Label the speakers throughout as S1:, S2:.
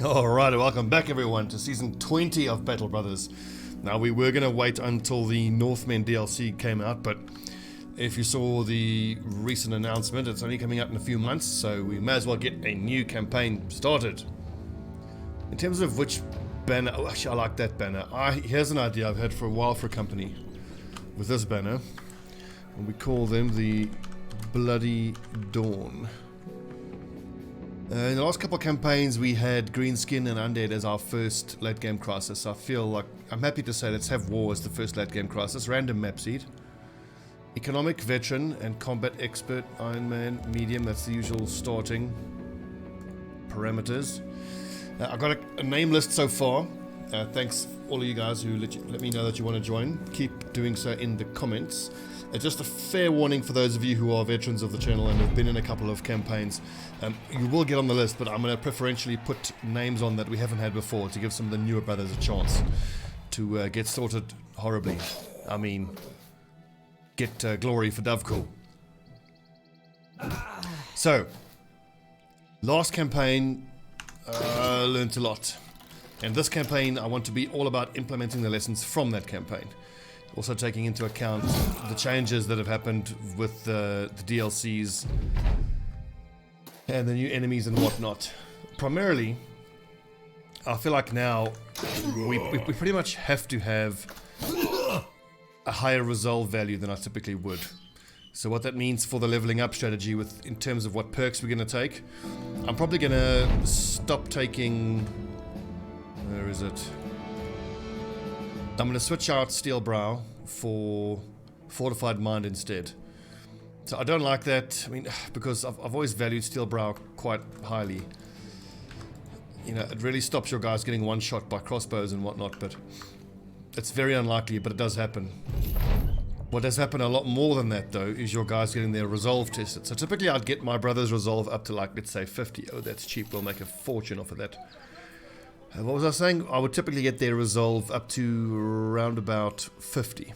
S1: Alright, welcome back everyone to Season 20 of Battle Brothers. Now we were going to wait until the Northmen DLC came out, but if you saw the recent announcement, it's only coming out in a few months, so we may as well get a new campaign started. In terms of which banner, oh, actually I like that banner. Here's an idea I've had for a while for a company with this banner, and we call them the Bloody Dawn. In the last couple of campaigns we had Greenskin and Undead as our first late game crisis. I feel like I'm happy to say let's have War as the first late game crisis. Random map seed. Economic, Veteran and Combat Expert, Iron Man, Medium, that's the usual starting parameters. I've got a name list so far. Thanks all of you guys who let me know that you want to join. Keep doing so in the comments. Just a fair warning for those of you who are veterans of the channel and have been in a couple of campaigns. You will get on the list, but I'm going to preferentially put names on that we haven't had before to give some of the newer brothers a chance to get sorted horribly. I mean, get glory for Dovecool. So, last campaign, learned a lot. And this campaign, I want to be all about implementing the lessons from that campaign. Also taking into account the changes that have happened with the DLCs and the new enemies and whatnot. Primarily, I feel like now we pretty much have to have a higher resolve value than I typically would. So what that means for the leveling up strategy in terms of what perks we're going to take, I'm probably going to stop taking... Where is it? I'm going to switch out Steel Brow for Fortified Mind instead. So I don't like that, I mean, because I've always valued Steel Brow quite highly. You know, it really stops your guys getting one shot by crossbows and whatnot, but it's very unlikely, but it does happen. What does happen a lot more than that though, is your guys getting their resolve tested. So typically I'd get my brother's resolve up to like, let's say 50. Oh, that's cheap, we'll make a fortune off of that. What was I saying? I would typically get their resolve up to around about 50.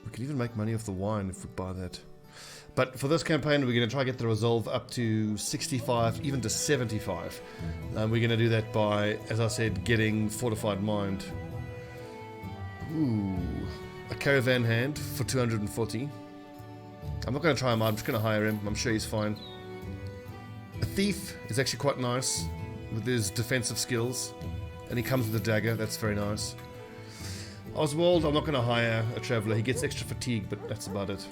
S1: We could even make money off the wine if we buy that. But for this campaign, we're going to try to get the resolve up to 65, even to 75. And we're going to do that by, as I said, getting Fortified Mind. Ooh, a Caravan Hand for 240. I'm not going to try him out, I'm just going to hire him. I'm sure he's fine. A Thief is actually quite nice with his defensive skills, and he comes with a dagger, that's very nice. Oswald, I'm not going to hire a traveller, he gets extra fatigue, but that's about it.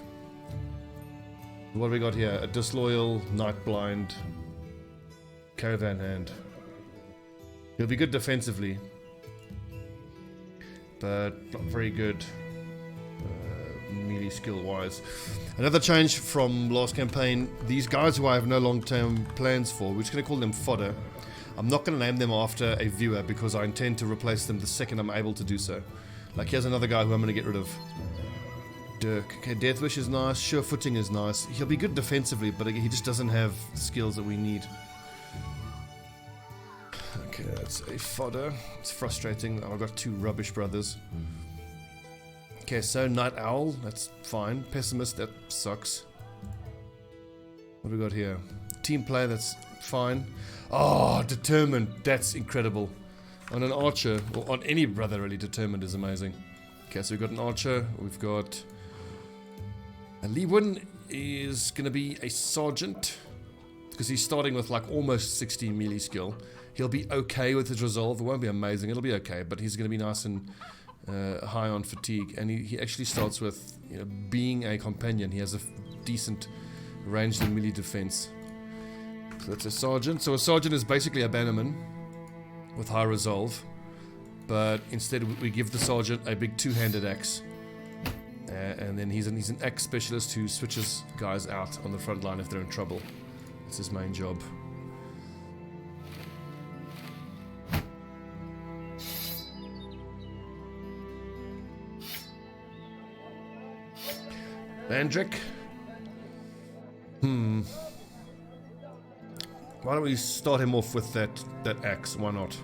S1: What have we got here? A Disloyal, Night Blind, Caravan Hand. He'll be good defensively, but not very good melee skill wise. Another change from last campaign, these guys who I have no long-term plans for, we're just going to call them fodder. I'm not going to name them after a viewer because I intend to replace them the second I'm able to do so. Like here's another guy who I'm going to get rid of. Dirk. Okay, Deathwish is nice, Sure Footing is nice. He'll be good defensively, but he just doesn't have the skills that we need. Okay, that's a fodder. It's frustrating. I've got two rubbish brothers. Okay, so Night Owl, that's fine. Pessimist, that sucks. What do we got here? Team Play, that's fine. Oh, Determined, that's incredible. On an Archer, or on any brother really, Determined is amazing. Okay, so we've got an Archer, we've got... A Lewin is going to be a Sergeant, because he's starting with like almost 60 melee skill. He'll be okay with his resolve, it won't be amazing, it'll be okay, but he's going to be nice and high on fatigue. And he actually starts with, you know, being a companion, he has a decent ranged and melee defense. So that's a Sergeant. So a Sergeant is basically a Bannerman with high resolve, but instead we give the Sergeant a big two-handed axe, and then he's an axe specialist who switches guys out on the front line if they're in trouble. That's his main job. Vandrick. Why don't we start him off with that axe? Why not?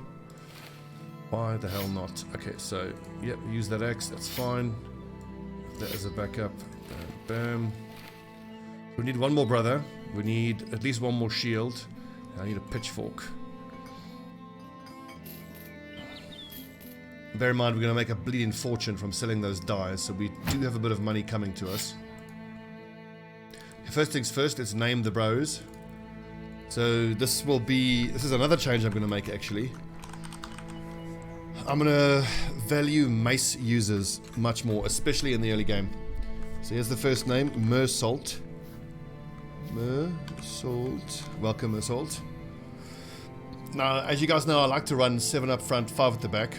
S1: Why the hell not? Okay, so yep, use that axe. That's fine. That as a backup. Bam, bam. We need one more brother. We need at least one more shield. I need a pitchfork. Bear in mind, we're going to make a bleeding fortune from selling those dyes, so we do have a bit of money coming to us. First things first, let's name the bros. So this is another change I'm going to make actually. I'm going to value mace users much more, especially in the early game. So here's the first name, Mersalt. Mersalt. Welcome, Mersalt. Now, as you guys know, I like to run 7 up front, 5 at the back.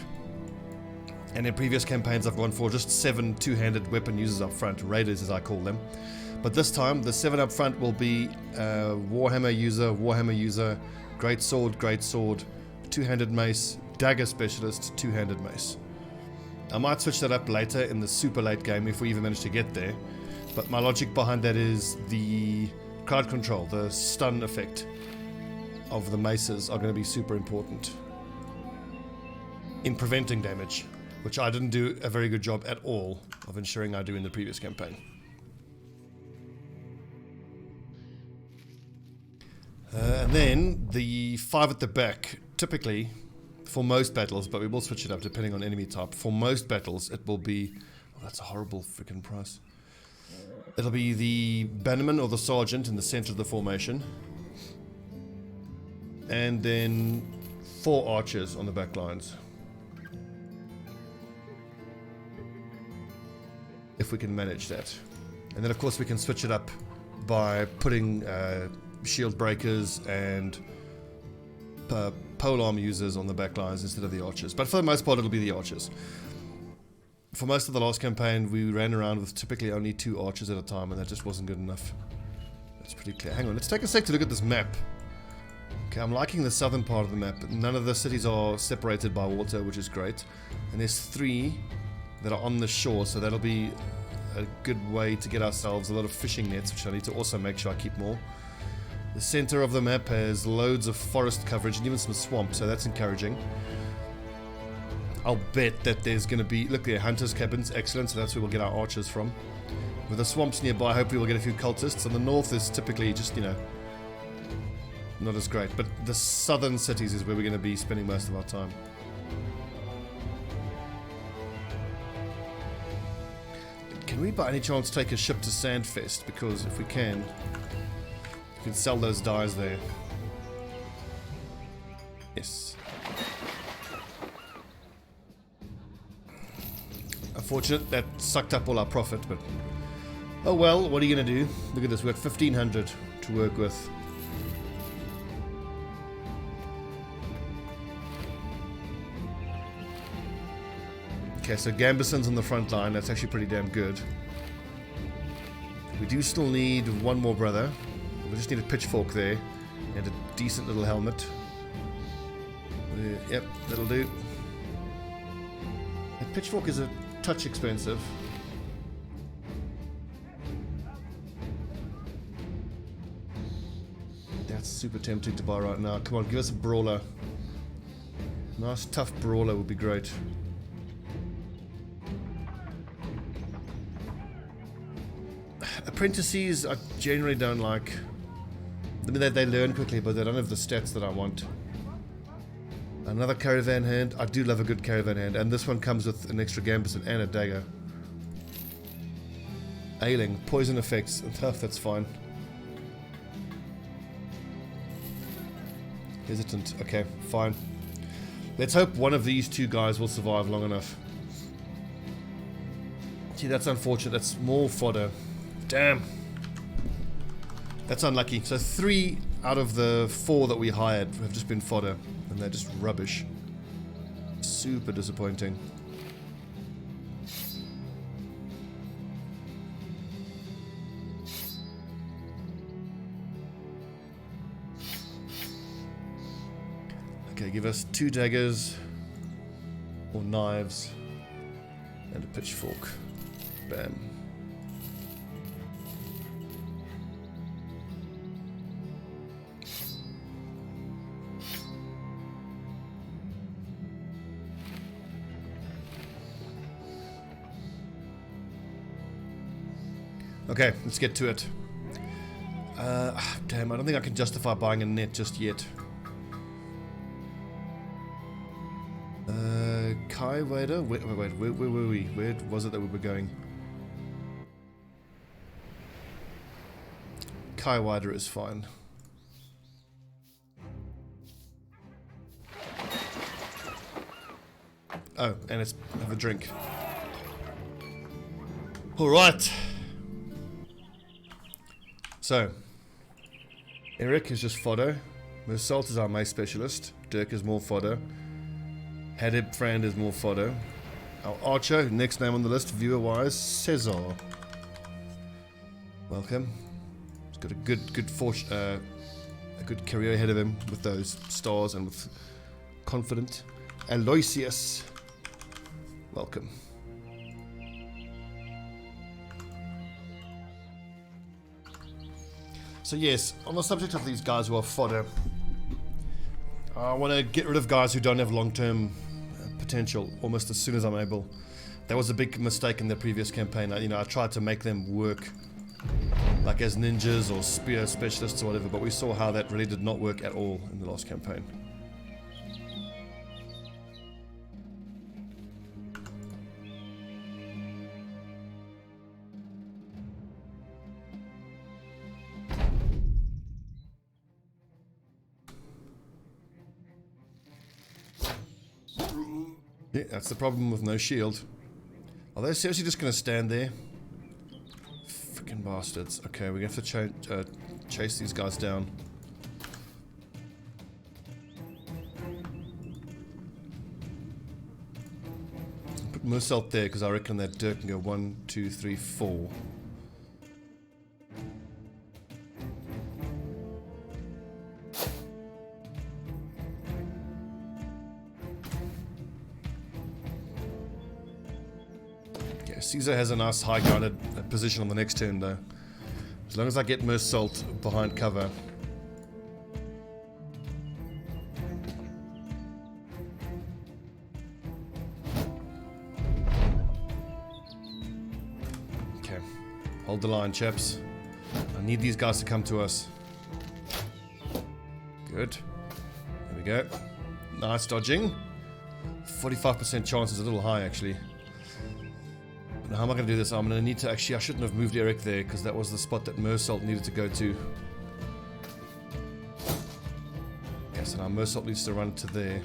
S1: And in previous campaigns, I've gone for just 7 two-handed weapon users up front, raiders as I call them. But this time, the 7 up front will be Warhammer user, great sword, two-handed mace, dagger specialist, two-handed mace. I might switch that up later in the super late game if we even manage to get there. But my logic behind that is the crowd control, the stun effect of the maces are going to be super important in preventing damage, which I didn't do a very good job at all of ensuring I do in the previous campaign. And then the 5 at the back, typically for most battles, but we will switch it up depending on enemy type. For most battles, it will be... Oh, that's a horrible freaking price. It'll be the bannerman or the sergeant in the center of the formation. And then 4 archers on the back lines. If we can manage that. And then of course we can switch it up by putting shield breakers and polearm users on the back lines instead of the archers. But for the most part it'll be the archers. For most of the last campaign we ran around with typically only 2 archers at a time, and that just wasn't good enough. That's pretty clear. Hang on, let's take a sec to look at this map. Okay, I'm liking the southern part of the map. None of the cities are separated by water, which is great. And there's 3 that are on the shore, so that'll be a good way to get ourselves a lot of fishing nets, which I need to also make sure I keep more. The center of the map has loads of forest coverage and even some swamp, so that's encouraging. I'll bet that there's going to be... Look there, hunters' cabins, excellent, so that's where we'll get our archers from. With the swamps nearby, hopefully we'll get a few cultists. On the north is typically just, you know, not as great, but the southern cities is where we're going to be spending most of our time. Can we by any chance take a ship to Sandfest? Because if we can sell those dyes there. Yes. Unfortunate, that sucked up all our profit, but oh well, what are you going to do? Look at this, we've got 1,500 to work with. Okay, so Gambeson's on the front line, that's actually pretty damn good. We do still need one more brother. We just need a pitchfork there and a decent little helmet. Yep, that'll do. The pitchfork is a touch expensive. That's super tempting to buy right now. Come on, give us a brawler. Nice tough brawler would be great. Apprentices I generally don't like. I mean, they learn quickly, but they don't have the stats that I want. Another caravan hand. I do love a good caravan hand, and this one comes with an extra Gambeson and a dagger. Ailing, poison effects. Tough, that's fine. Hesitant. Okay, fine. Let's hope one of these 2 guys will survive long enough. Gee, that's unfortunate. That's more fodder. Damn. That's unlucky. So 3 out of the 4 that we hired have just been fodder, and they're just rubbish. Super disappointing. Okay, give us 2 daggers or knives and a pitchfork. Bam. Okay, let's get to it. Damn, I don't think I can justify buying a net just yet. Kai Wader? Wait, where were we? Where was it that we were going? Kai Wader is fine. Oh, and it's have a drink. Alright. So, Eric is just fodder. Mersault is our mace specialist. Dirk is more fodder. Hadib Frand is more fodder. Our archer, next name on the list, viewer-wise, Cesar. Welcome. He's got a good career ahead of him with those stars and with confident. Aloysius. Welcome. So yes, on the subject of these guys who are fodder, I want to get rid of guys who don't have long-term potential almost as soon as I'm able. That was a big mistake in the previous campaign. I tried to make them work like as ninjas or spear specialists or whatever, but we saw how that really did not work at all in the last campaign. Yeah, that's the problem with no shield. Are they seriously just going to stand there? Freaking bastards. Okay, we have to chase these guys down. Put Mersault there because I reckon that Dirk can go 1, 2, 3, 4. Caesar has a nice high grounded position on the next turn though. As long as I get Mersault behind cover. Okay. Hold the line, chaps. I need these guys to come to us. Good. There we go. Nice dodging. 45% chance is a little high actually. Now, how am I going to do this? I'm going to need to actually... I shouldn't have moved Eric there because that was the spot that Mersault needed to go to. Okay, so now Mersault needs to run to there.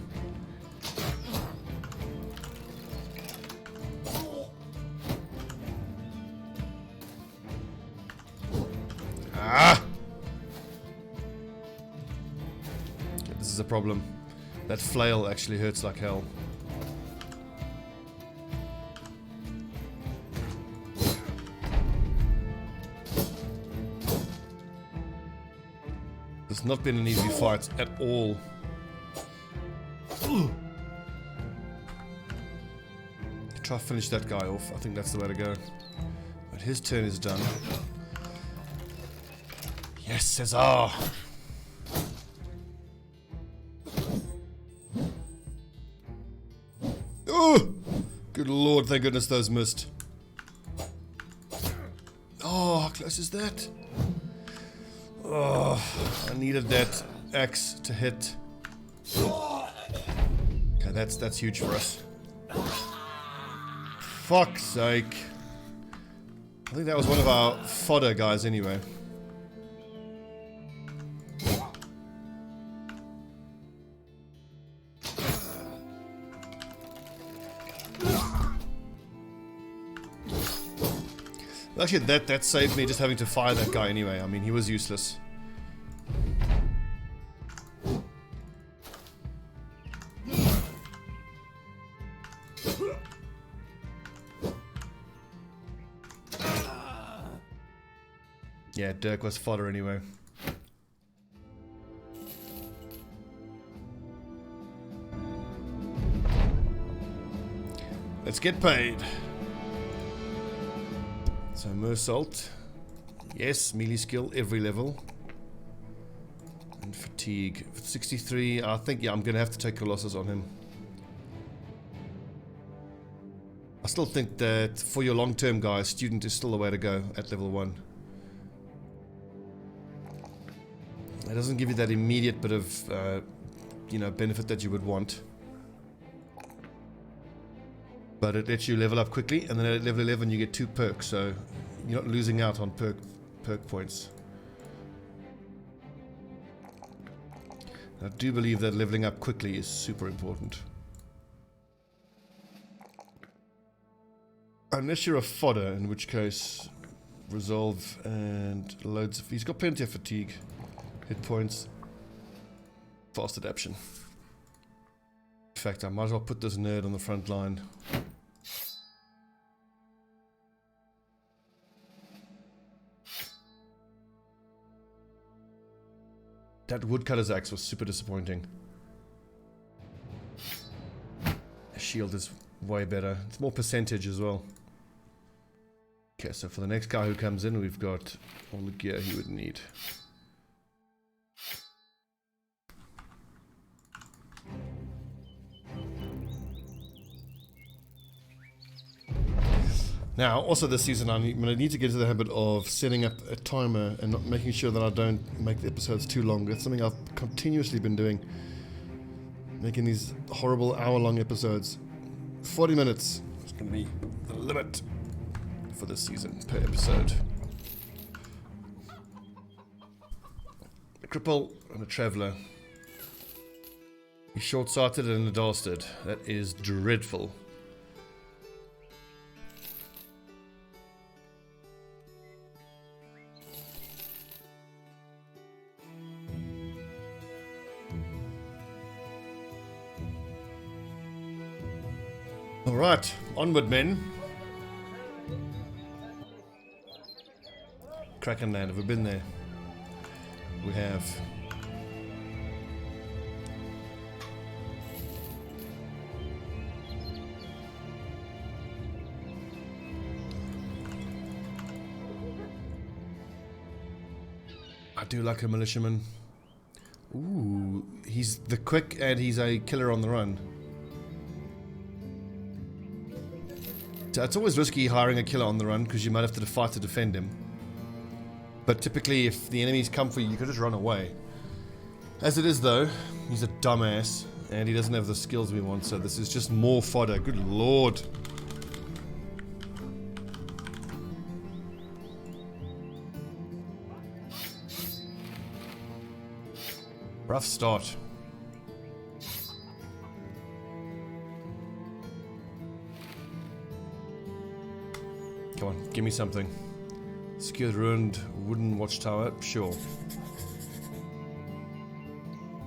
S1: Ah! Okay, this is a problem. That flail actually hurts like hell. It's not been an easy fight at all. Try to finish that guy off. I think that's the way to go. But his turn is done. Yes, Cesar! Oh! Good lord, thank goodness those missed. Oh, how close is that? Oh, I needed that axe to hit. Okay, that's huge for us. Fuck's sake. I think that was one of our fodder guys anyway. Actually, that saved me just having to fire that guy anyway. I mean, he was useless. Yeah, Dirk was fodder anyway. Let's get paid. So Mersault, yes, melee skill every level, and fatigue 63. I think I'm gonna have to take Colossus on him. I still think that for your long-term guys, student is still the way to go at level 1. It doesn't give you that immediate bit of, you know, benefit that you would want. But it lets you level up quickly, and then at level 11 you get 2 perks, so you're not losing out on perk points. I do believe that leveling up quickly is super important. Unless you're a fodder, in which case resolve and loads of... He's got plenty of fatigue, hit points, fast adaptation. In fact, I might as well put this nerd on the front line. That woodcutter's axe was super disappointing. The shield is way better. It's more percentage as well. Okay, so for the next guy who comes in, we've got all the gear he would need. Now, also this season, I'm going to need to get into the habit of setting up a timer and not making sure that I don't make the episodes too long. That's something I've continuously been doing. Making these horrible hour-long episodes. 40 minutes is going to be the limit for this season per episode. A cripple and a traveller. He's short-sighted and a dastard. That is dreadful. Alright, onward men. Kraken Land, have we been there? We have. I do like a militiaman. Ooh, he's the quick and he's a killer on the run. It's always risky hiring a killer on the run because you might have to fight to defend him. But typically if the enemies come for you, you can just run away. As it is though, he's a dumbass and he doesn't have the skills we want, so this is just more fodder. Good lord. Rough start. Come on, give me something. Secured ruined wooden watchtower, sure.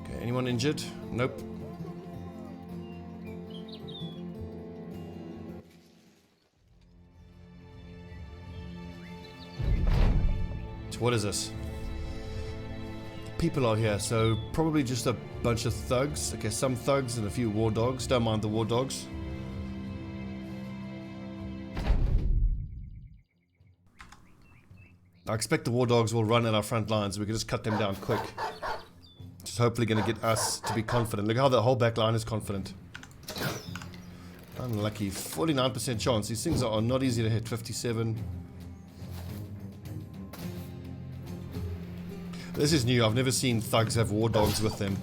S1: Okay, anyone injured? Nope. So what is this? People are here, so probably just a bunch of thugs. Okay, some thugs and a few war dogs. Don't mind the war dogs. I expect the war dogs will run at our front lines. We can just cut them down quick. Just hopefully going to get us to be confident. Look how the whole back line is confident. Unlucky. 49% chance. These things are not easy to hit. 57. This is new. I've never seen thugs have war dogs with them.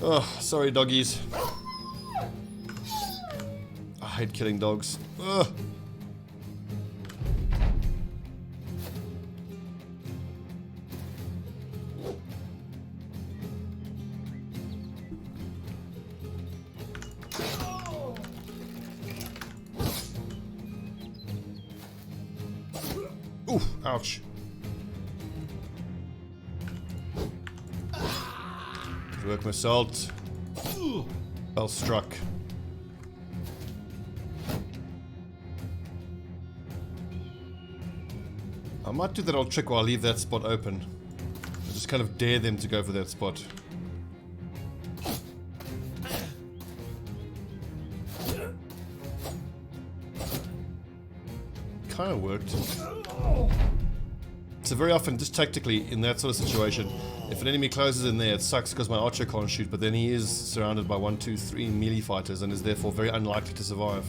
S1: Oh, sorry doggies. I hate killing dogs. Ugh. Ooh, ouch. Good work, assault. Well struck. I might do that old trick while I leave that spot open. I just kind of dare them to go for that spot. Kind of worked. So very often, just tactically, in that sort of situation, if an enemy closes in there, it sucks because my archer can't shoot, but then he is surrounded by 1, 2, 3 melee fighters and is therefore very unlikely to survive.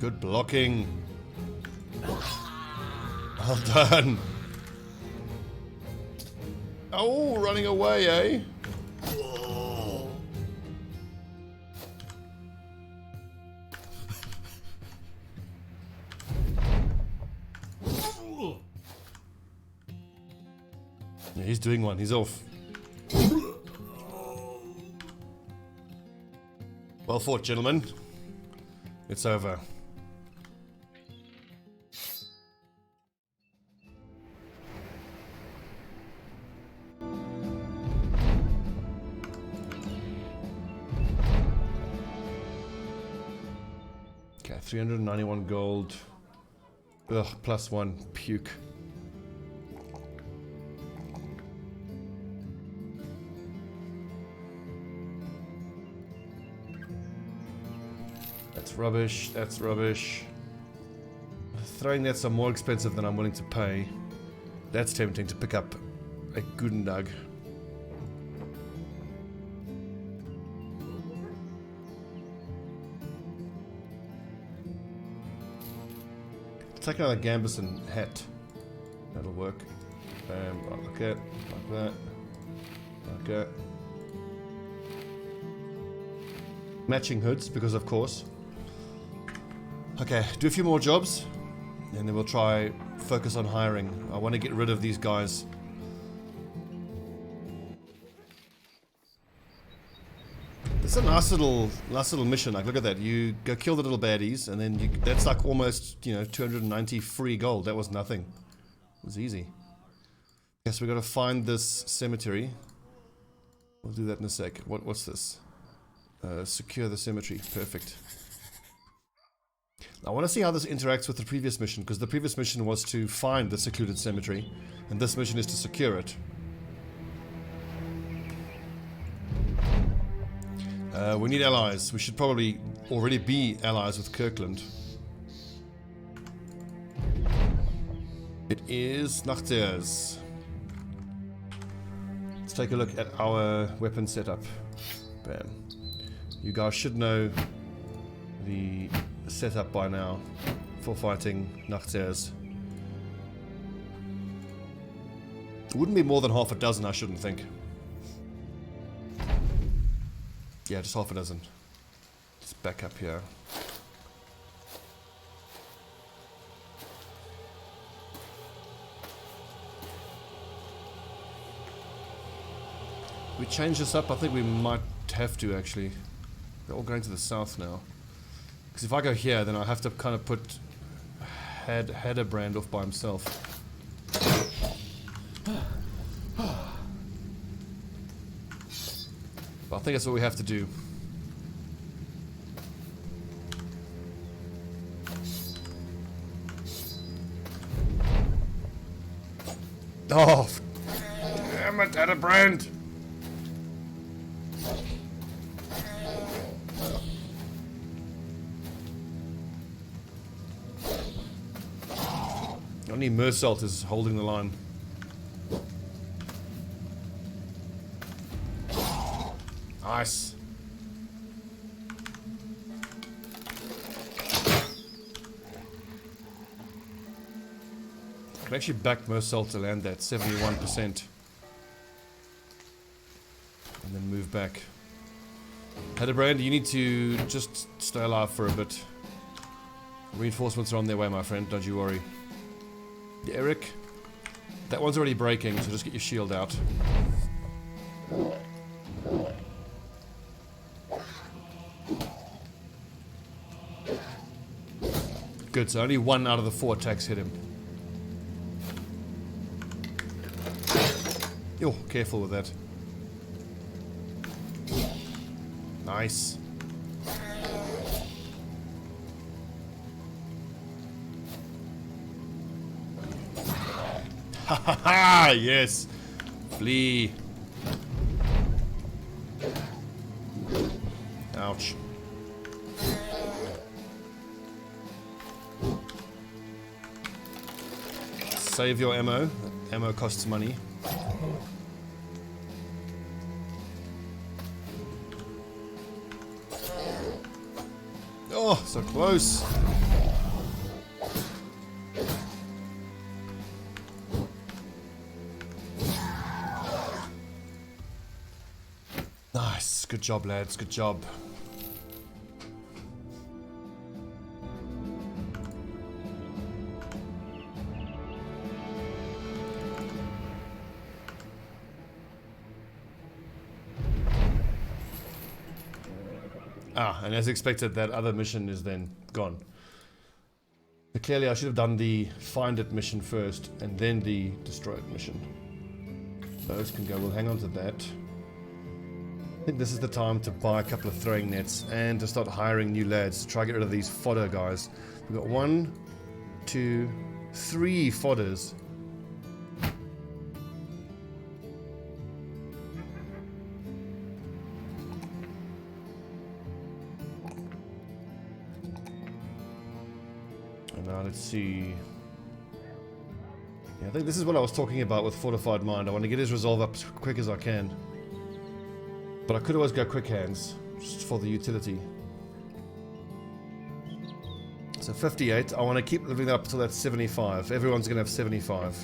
S1: Good blocking. Well done. Oh, running away, eh? Yeah, he's doing one. He's off. Well fought, gentlemen. It's over. Okay, 391 gold. Ugh, +1. Puke. That's rubbish. That's rubbish. Throwing nets are more expensive than I'm willing to pay. That's tempting to pick up a Gundag. Take another Gambison hat. That'll work. Like that. Like that. Like that. Matching hoods, because of course. Okay, do a few more jobs, and then we'll try focus on hiring. I want to get rid of these guys. It's a nice little mission. Like, look at that. You go kill the little baddies, and then that's like almost, you know, 290 free gold. That was nothing. It was easy. Yes, we got to find this cemetery. We'll do that in a sec. What's this? Secure the cemetery. Perfect. I want to see how this interacts with the previous mission, because the previous mission was to find the secluded cemetery, and this mission is to secure it. We need allies. We should probably already be allies with Kirkland. It is Nachters. Let's take a look at our weapon setup. Bam. You guys should know the setup by now for fighting Nachters. It wouldn't be more than half a dozen, I shouldn't think. Yeah, just half a dozen. Just back up here. We change this up? I think we might have to, actually. They're all going to the south now. Because if I go here, then I have to kind of put Haderbrand off by himself. But I think that's what we have to do. Oh, damn it, Haderbrand! Only Mercelt is holding the line. Nice. I can actually back Mercelt to land that 71%. And then move back. Haderbrand, you need to just stay alive for a bit. Reinforcements are on their way, my friend, don't you worry. Yeah, Eric, that one's already breaking, so just get your shield out. Good, so only 1 out of the 4 attacks hit him. Yo, careful with that. Nice. Ha ha ha! Yes! Flee! Ouch. Save your ammo. Ammo costs money. Oh, so close. Good job, lads. Good job. Ah, and as expected, that other mission is then gone. But clearly, I should have done the find it mission first, and then the destroy it mission. Those can go. We'll hang on to that. I think this is the time to buy a couple of throwing nets and to start hiring new lads to try to get rid of these fodder guys. We've got 1, 2, 3 fodders. And now let's see. Yeah, I think this is what I was talking about with Fortified Mind. I want to get his resolve up as quick as I can. But I could always go quick hands, just for the utility. So 58, I want to keep living up until that's 75. Everyone's going to have 75.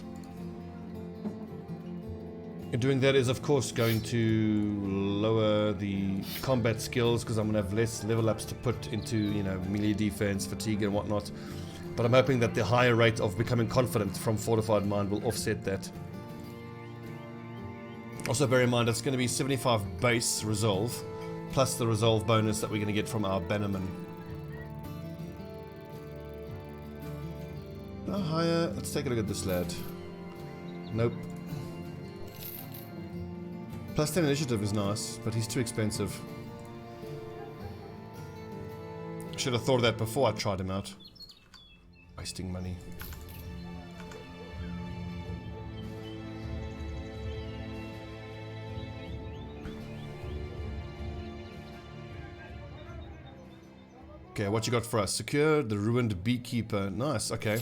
S1: And doing that is of course going to lower the combat skills, because I'm going to have less level ups to put into, you know, melee defense, fatigue and whatnot. But I'm hoping that the higher rate of becoming confident from Fortified Mind will offset that. Also bear in mind, it's going to be 75 base resolve, plus the resolve bonus that we're going to get from our bannerman. No higher. Let's take a look at this lad. Nope. Plus 10 initiative is nice, but he's too expensive. Should have thought of that before I tried him out. Wasting money. Okay, what you got for us? Secure the ruined beekeeper. Nice, okay.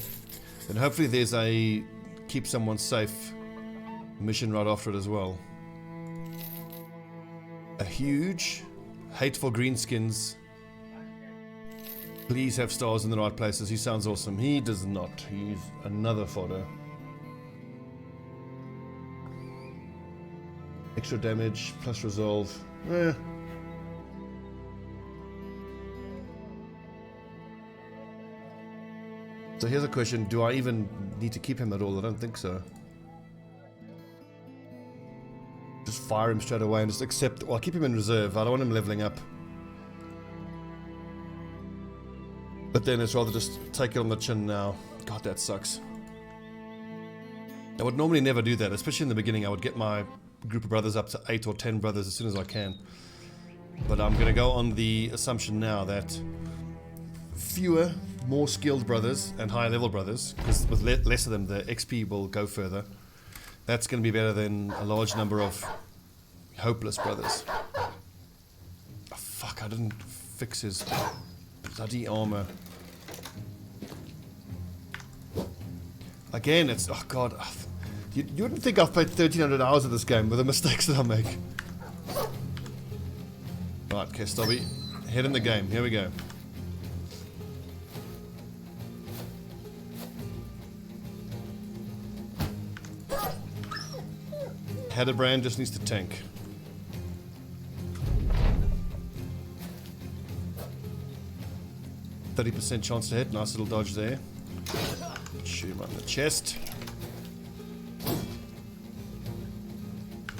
S1: And hopefully there's a keep someone safe mission right after it as well. A huge hateful greenskins. Please have stars in the right places. He sounds awesome. He does not. He's another fodder. Extra damage plus resolve. So here's a question, do I even need to keep him at all? I don't think so. Just fire him straight away and just accept, well, I'll keep him in reserve. I don't want him leveling up. But then it's rather just take it on the chin now. God, that sucks. I would normally never do that, especially in the beginning. I would get my group of brothers up to 8 or 10 brothers as soon as I can. But I'm going to go on the assumption now that fewer, more skilled brothers and higher level brothers, because with less of them the XP will go further. That's going to be better than a large number of hopeless brothers. Oh, fuck, I didn't fix his bloody armor. Again, it's, oh god, you wouldn't think I've played 1300 hours of this game with the mistakes that I make. Right, okay, Stobbie, head in the game, here we go. Headerbrand just needs to tank. %30 chance to hit. Nice little dodge there. Shoot him on the chest.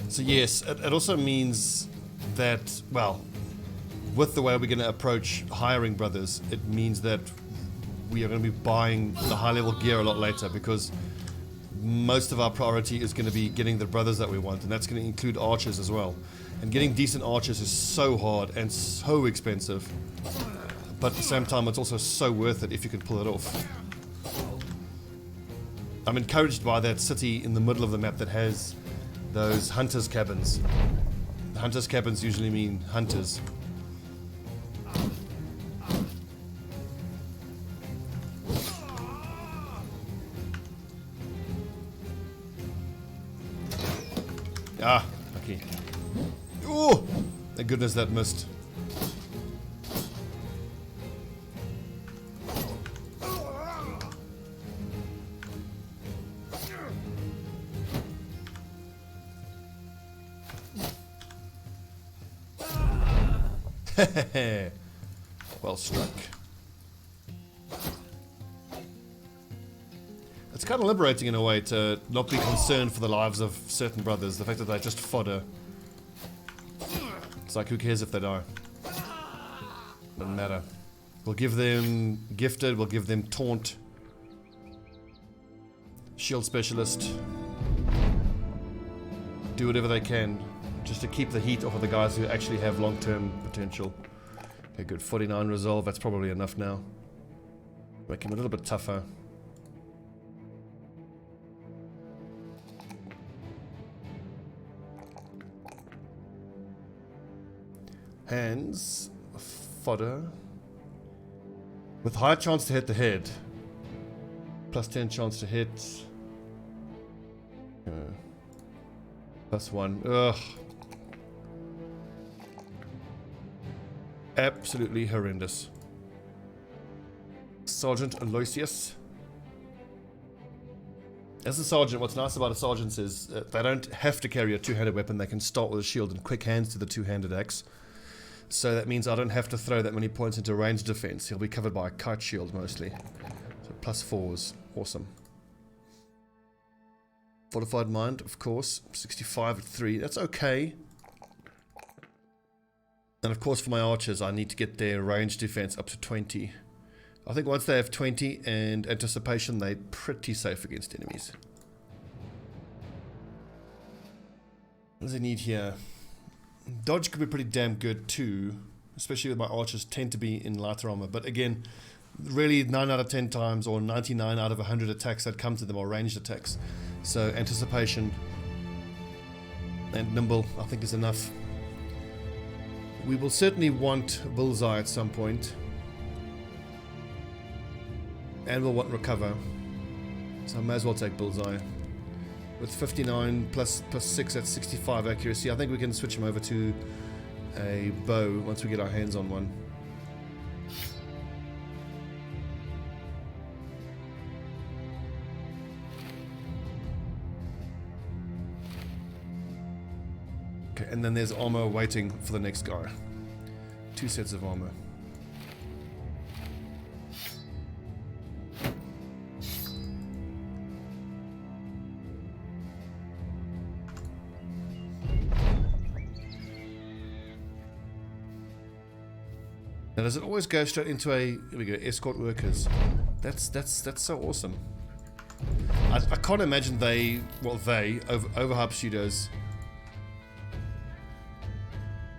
S1: So yes, it also means that, well, with the way we're going to approach hiring brothers, it means that we are going to be buying the high level gear a lot later, because most of our priority is going to be getting the brothers that we want, and that's going to include archers as well. And getting decent archers is so hard and so expensive, but at the same time it's also so worth it if you can pull it off. I'm encouraged by that city in the middle of the map that has those hunters' cabins. The hunters' cabins usually mean hunters. Ah, okay. Oh, thank goodness that missed. Well struck. It's kind of liberating in a way to not be concerned for the lives of certain brothers. The fact that they're just fodder. It's like, who cares if they die? Doesn't matter. We'll give them gifted, we'll give them taunt. Shield specialist. Do whatever they can just to keep the heat off of the guys who actually have long-term potential. Okay, good. 49 resolve, that's probably enough now. Make him a little bit tougher. Hands, fodder, with high chance to hit the head, plus 10 chance to hit, plus 1, ugh, absolutely horrendous. Sergeant Aloysius. As a sergeant, what's nice about a sergeant is they don't have to carry a two-handed weapon. They can start with a shield and quick hands to the two-handed axe. So that means I don't have to throw that many points into range defense. He'll be covered by a kite shield mostly. So plus 4s. Awesome. Fortified mind, of course. 65 at 3. That's okay. And of course for my archers, I need to get their range defense up to 20. I think once they have 20 and anticipation, they're pretty safe against enemies. What does he need here? Dodge could be pretty damn good too, especially with my archers tend to be in lighter armor. But again, really 9 out of 10 times or 99 out of 100 attacks that come to them are ranged attacks. So anticipation and nimble I think is enough. We will certainly want bullseye at some point. And we'll want recover. So I may as well take bullseye. With 59 plus 6, that's 65 accuracy. I think we can switch him over to a bow once we get our hands on one. Okay, and then there's armor waiting for the next guy. 2 sets of armor. Now does it always go straight into a, here we go, escort workers? That's so awesome. I can't imagine overhype pseudos.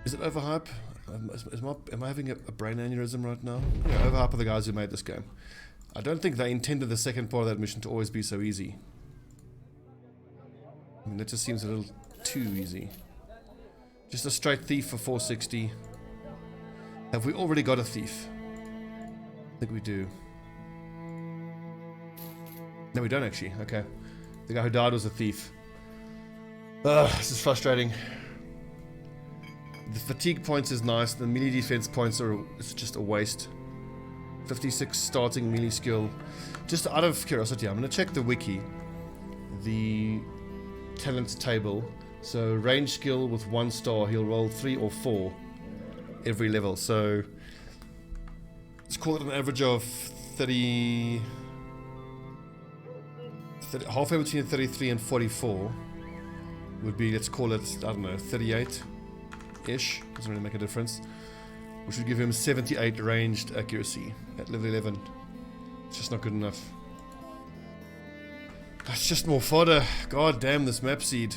S1: Is it overhype? Am I having a brain aneurysm right now? Yeah, overhype are the guys who made this game. I don't think they intended the second part of that mission to always be so easy. I mean, that just seems a little too easy. Just a straight thief for 460. Have we already got a thief? I think we do. No, we don't actually. Okay. The guy who died was a thief. Ugh, this is frustrating. The fatigue points is nice. The melee defense points are it's just a waste. 56 starting melee skill. Just out of curiosity, I'm going to check the wiki. The talents table. So range skill with 1 star, he'll roll 3 or 4. Every level, so let's call it an average of 30 halfway between 33 and 44 would be, let's call it, I don't know, 38-ish, doesn't really make a difference, which would give him 78 ranged accuracy at level 11. It's just not good enough. That's just more fodder. God damn this map seed.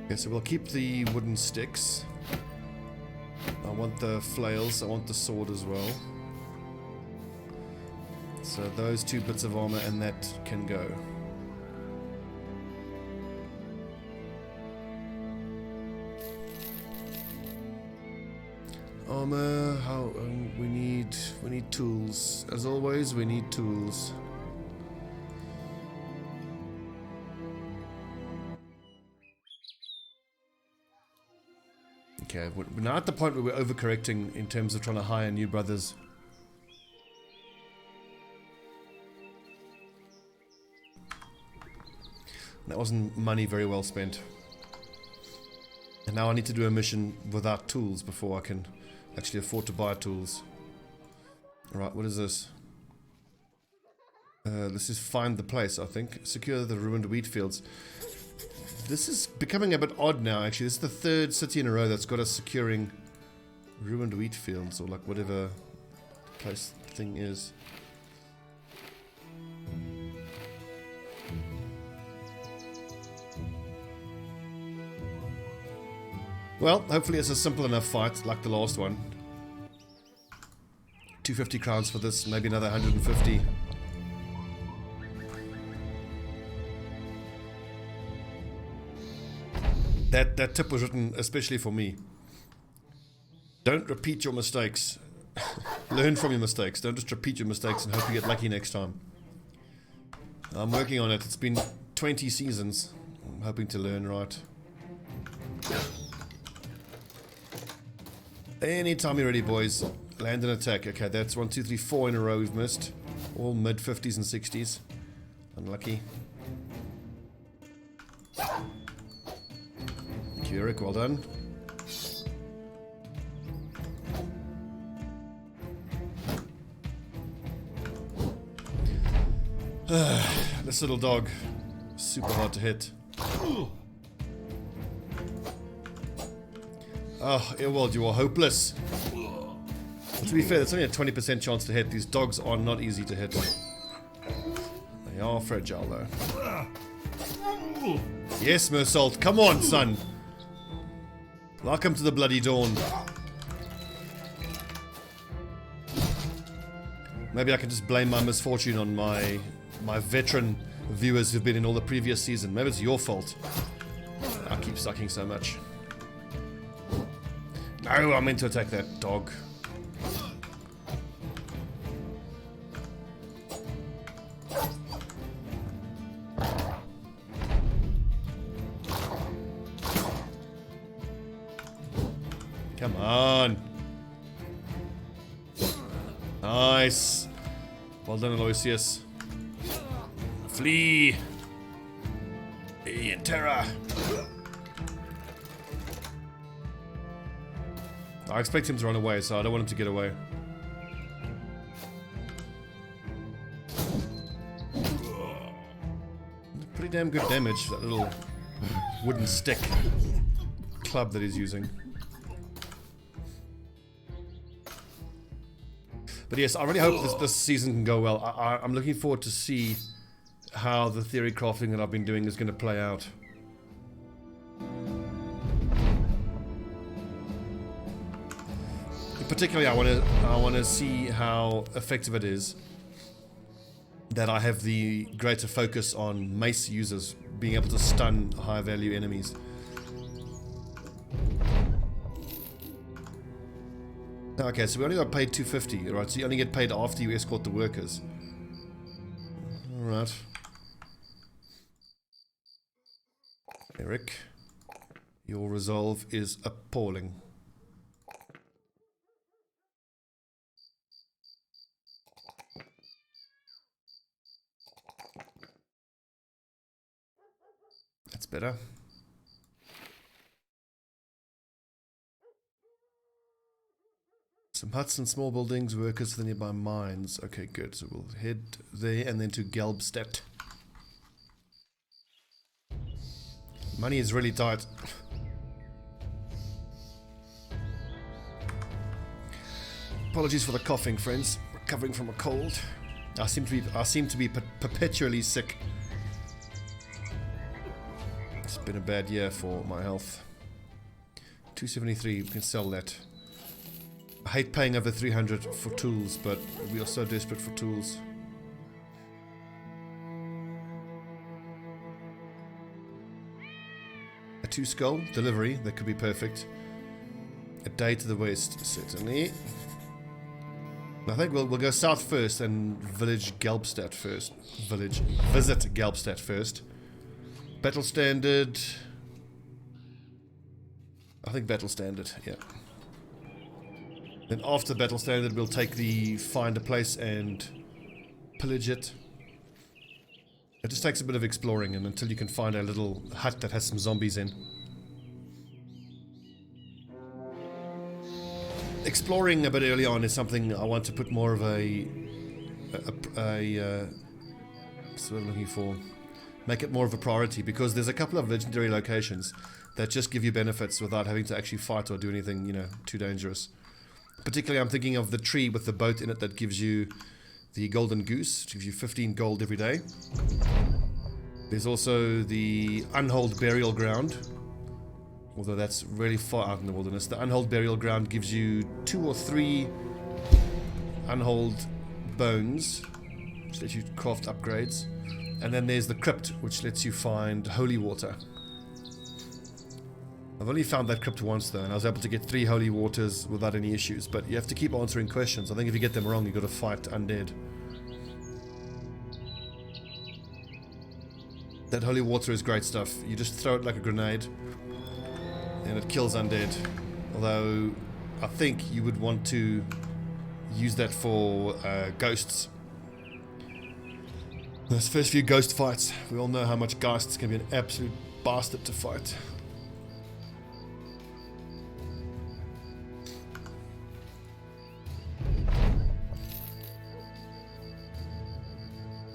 S1: Okay, so we'll keep the wooden sticks. I want the flails, I want the sword as well. So those 2 bits of armor and that can go. Armor, how we need tools. As always, we need tools. Okay, we're now at the point where we're overcorrecting in terms of trying to hire new brothers. That wasn't money very well spent. And now I need to do a mission without tools before I can actually afford to buy tools. Alright, what is this? This is find the place, I think. Secure the ruined wheat fields. This is becoming a bit odd now, actually. This is the third city in a row that's got us securing ruined wheat fields, or like whatever the place thing is. Well, hopefully it's a simple enough fight like the last one. 250 crowns for this, maybe another 150. That tip was written especially for me. Don't repeat your mistakes. Learn from your mistakes. Don't just repeat your mistakes and hope you get lucky next time. I'm working on it. It's been 20 seasons. I'm hoping to learn right. Anytime you're ready, boys. Land and attack. Okay, that's 1, 2, 3, 4 in a row we've missed. All mid 50s and 60s. Unlucky. Thank you, Eric. Well done. This little dog. Super hard to hit. Oh, Earwald, you are hopeless. But to be fair, it's only a 20% chance to hit. These dogs are not easy to hit. They are fragile, though. Yes, Mersault. Come on, son. Welcome to the bloody dawn. Maybe I can just blame my misfortune on my veteran viewers who've been in all the previous season. Maybe it's your fault. I keep sucking so much. No, I meant to attack that dog. Come on. Nice. Well done, Aloysius. Flee. In terror. I expect him to run away, so I don't want him to get away. Pretty damn good damage, that little wooden stick club that he's using. But yes, I really hope this season can go well. I'm looking forward to see how the theory crafting that I've been doing is going to play out. Particularly, I want to see how effective it is that I have the greater focus on mace users being able to stun high value enemies. Okay, so we only got paid 250, right? So you only get paid after you escort the workers. Alright. Eric, your resolve is appalling. That's better. Some huts and small buildings, workers for the nearby mines. Okay, good. So we'll head there and then to Gelbstadt. Money is really tight. Apologies for the coughing, friends. Recovering from a cold. I seem to be perpetually sick. It's been a bad year for my health. 273, we can sell that. I hate paying over 300 for tools, but we are so desperate for tools. A 2 skull delivery, that could be perfect. A day to the west, certainly. I think we'll go south first and visit Gelbstadt first. Visit Gelbstadt first. Battle standard. I think battle standard, yeah. Then after battle standard, we'll take the find a place and pillage it. It just takes a bit of exploring, and until you can find a little hut that has some zombies in. Exploring a bit early on is something I want to put more of what's what I'm looking for. Make it more of a priority, because there's a couple of legendary locations that just give you benefits without having to actually fight or do anything, you know, too dangerous. Particularly, I'm thinking of the tree with the boat in it that gives you the golden goose, which gives you 15 gold every day. There's also the unhold burial ground, although that's really far out in the wilderness. The unhold burial ground gives you 2 or 3 unhold bones, which lets you craft upgrades. And then there's the crypt, which lets you find holy water. I've only found that crypt once though, and I was able to get 3 holy waters without any issues, but you have to keep answering questions. I think if you get them wrong, you've got to fight undead. That holy water is great stuff. You just throw it like a grenade, and it kills undead. Although, I think you would want to use that for ghosts. Those first few ghost fights, we all know how much ghosts can be an absolute bastard to fight.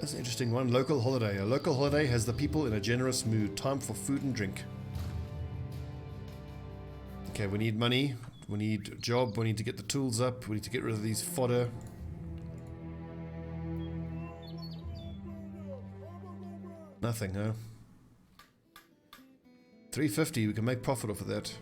S1: That's an interesting one. Local holiday. A local holiday has the people in a generous mood. Time for food and drink. Okay, we need money. We need a job. We need to get the tools up. We need to get rid of these fodder. Nothing, huh? 350, we can make profit off of that.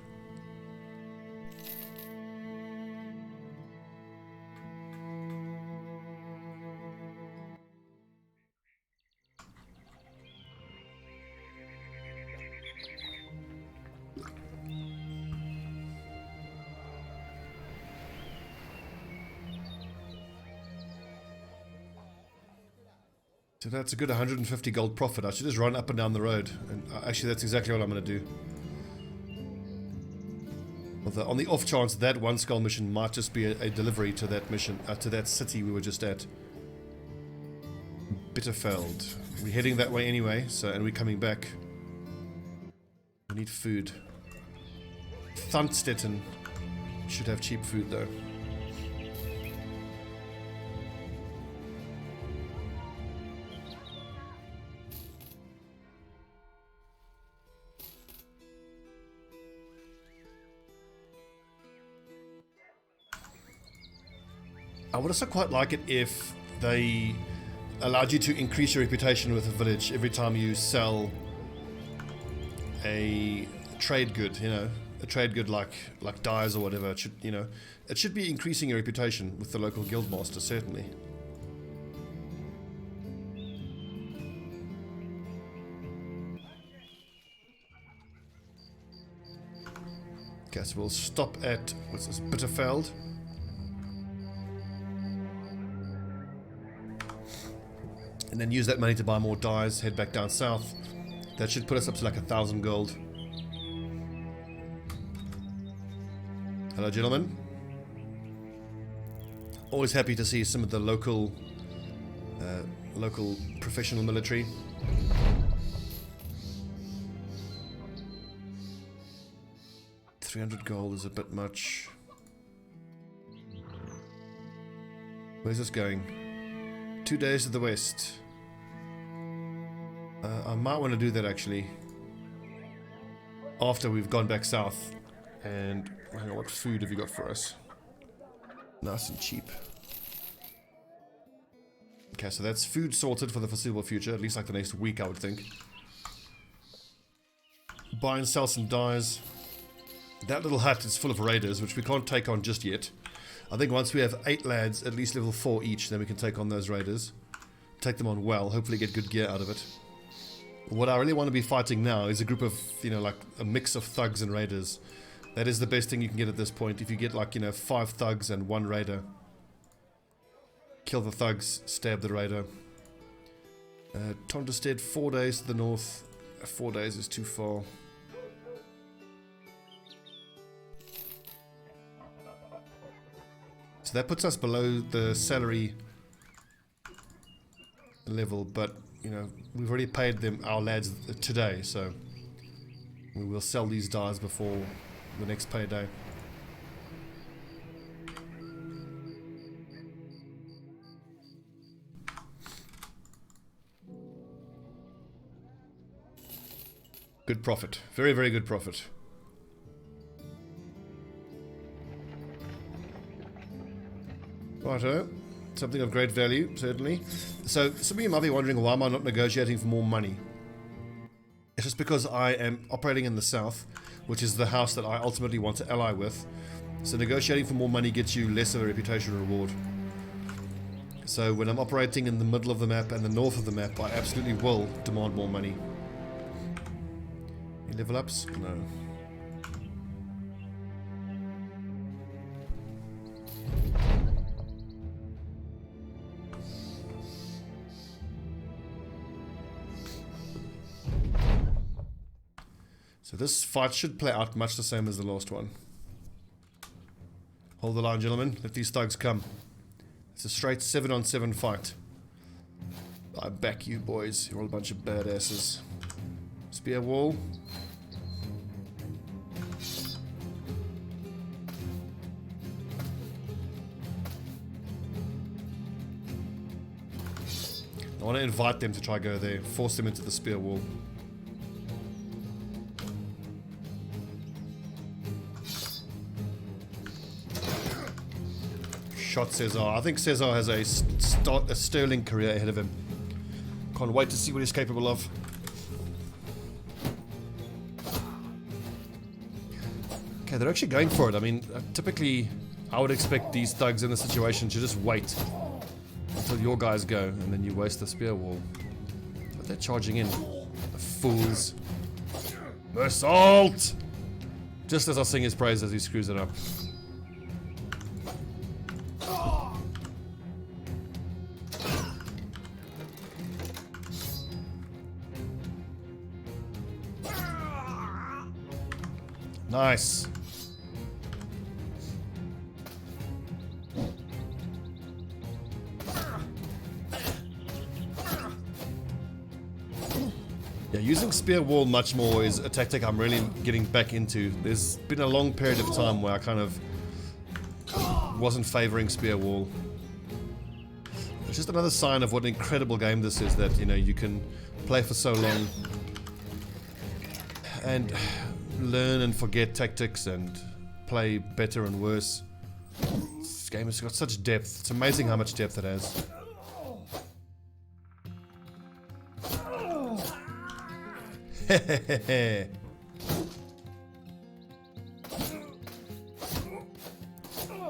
S1: So that's a good 150 gold profit. I should just run up and down the road. And actually, that's exactly what I'm going to do. On the off chance that one skull mission might just be a delivery to that mission, to that city we were just at. Bitterfeld. We're heading that way anyway, so, and we're coming back. We need food. Thunstetten should have cheap food though. I would also quite like it if they allowed you to increase your reputation with a village every time you sell a trade good, you know, a trade good like dyes or whatever. It should, you know, it should be increasing your reputation with the local guildmaster, certainly. Okay, so we'll stop at, what's this, Bitterfeld. And then use that money to buy more dyes, head back down south. That should put us up to like 1,000 gold. Hello, gentlemen. Always happy to see some of the local professional military. $300 gold is a bit much. Where's this going? 2 days to the west. I might want to do that actually. After we've gone back south. And hang on, what food have you got for us? Nice and cheap. Okay, so that's food sorted for the foreseeable future, at least like the next week I would think. Buy and sell some dyes. That little hut is full of raiders, which we can't take on just yet. I think once we have 8 lads, at least level 4 each, then we can take on those raiders. Take them on well, hopefully get good gear out of it. What I really want to be fighting now is a group of, you know, like a mix of thugs and raiders. That is the best thing you can get at this point. If you get like, you know, 5 thugs and 1 raider. Kill the thugs, stab the raider. Tonderstead, 4 days to the north. 4 days is too far. So that puts us below the salary level, but you know, we've already paid them, our lads, today, so we will sell these dyes before the next payday. Good profit. Very, very good profit. Righto. Something of great value, certainly. So, some of you might be wondering, why am I not negotiating for more money? It's just because I am operating in the south, which is the house that I ultimately want to ally with. So negotiating for more money gets you less of a reputation reward. So when I'm operating in the middle of the map and the north of the map, I absolutely will demand more money. Any level ups? No. So this fight should play out much the same as the last one. Hold the line, gentlemen. Let these thugs come. It's a straight 7-on-7 fight. I back you, boys. You're all a bunch of badasses. Spear wall. I want to invite them to try go there. Force them into the spear wall. Shot Cesar. I think Cesar has a sterling career ahead of him. Can't wait to see what he's capable of. Okay, they're actually going for it. I mean, typically, I would expect these thugs in this situation to just wait until your guys go, and then you waste the spear wall. But they're charging in. The fools. Assault! Just as I sing his praises, he screws it up. Nice. Yeah, using spear wall much more is a tactic I'm really getting back into. There's been a long period of time where I kind of wasn't favoring spear wall. It's just another sign of what an incredible game this is, that, you know, you can play for so long and learn and forget tactics and play better and worse. This game has got such depth. It's amazing how much depth it has.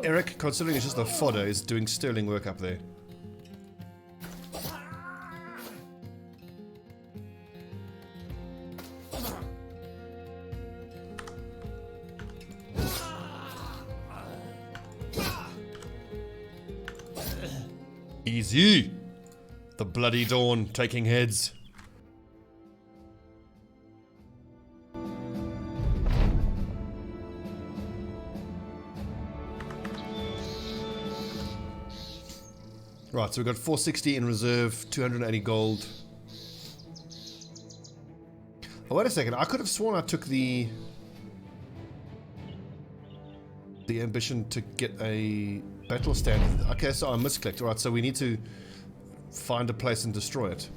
S1: Eric, considering it's just a fodder, is doing sterling work up there. Easy! The bloody dawn taking heads. Right, so we've got 460 in reserve, 280 gold. Oh, wait a second. I could have sworn I took the ambition to get a battle stand. Okay, so I misclicked. Alright, so we need to find a place and destroy it.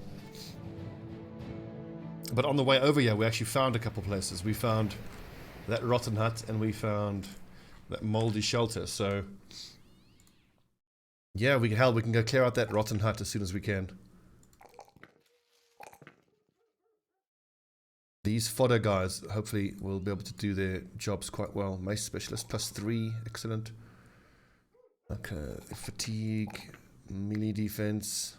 S1: But on the way over here, we actually found a couple places. We found that rotten hut and we found that moldy shelter, so yeah, we can go clear out that rotten hut as soon as we can. These fodder guys hopefully will be able to do their jobs quite well. Mace specialist +3, excellent. Okay, fatigue, melee defense.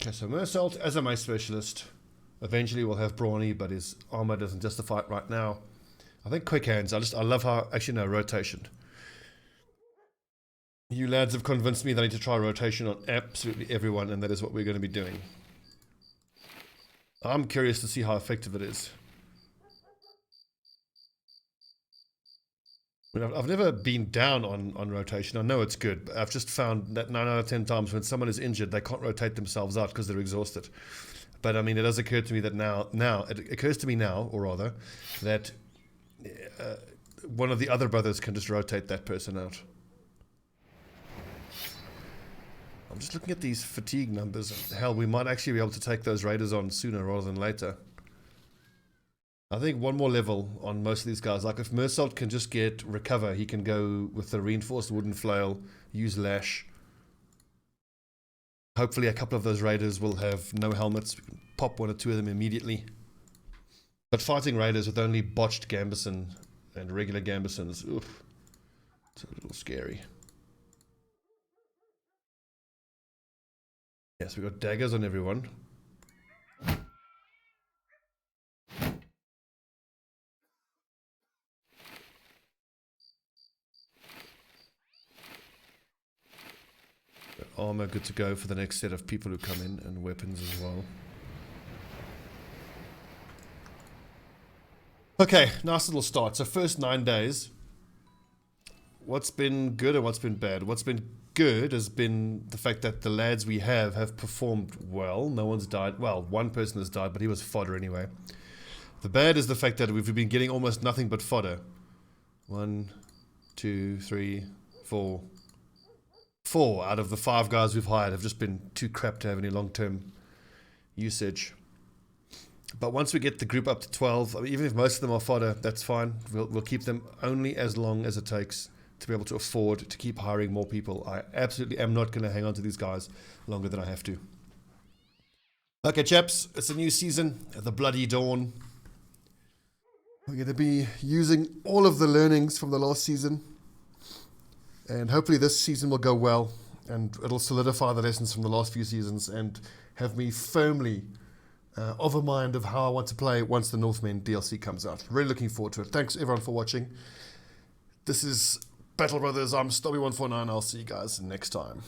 S1: Okay, so Mersault as a mace specialist. Eventually we'll have Brawny, but his armor doesn't justify it right now. I think quick hands. I love how, actually no, rotation. You lads have convinced me that I need to try rotation on absolutely everyone, and that is what we're going to be doing. I'm curious to see how effective it is. I mean, I've never been down on rotation. I know it's good, but I've just found that 9 out of 10 times when someone is injured, they can't rotate themselves out because they're exhausted. But I mean, it does occur to me that now it occurs to me now, or rather, that one of the other brothers can just rotate that person out. I'm just looking at these fatigue numbers. Hell, we might actually be able to take those raiders on sooner rather than later. I think one more level on most of these guys. Like if Mersault can just get recover, he can go with the reinforced wooden flail, use lash. Hopefully a couple of those raiders will have no helmets. We can pop 1 or 2 of them immediately. But fighting raiders with only botched Gambison and regular Gambisons, oof, it's a little scary. Yes, we got daggers on everyone. Armor good to go for the next set of people who come in, and weapons as well. Okay, nice little start. So first 9 days. What's been good and what's been bad? What's been good has been the fact that the lads we have performed well. No one's died. Well, one person has died, but he was fodder anyway. The bad is the fact that we've been getting almost nothing but fodder. 1, 2, 3, 4. 4 out of the 5 guys we've hired have just been too crap to have any long-term usage. But once we get the group up to 12, I mean, even if most of them are fodder, that's fine. We'll keep them only as long as it takes to be able to afford to keep hiring more people. I absolutely am not going to hang on to these guys longer than I have to. Okay, chaps, it's a new season, the Bloody Dawn. We're going to be using all of the learnings from the last season. And hopefully this season will go well, and it'll solidify the lessons from the last few seasons and have me firmly of a mind of how I want to play once the Northmen DLC comes out. Really looking forward to it. Thanks everyone for watching. This is Battle Brothers. I'm Stobbie149. I'll see you guys next time.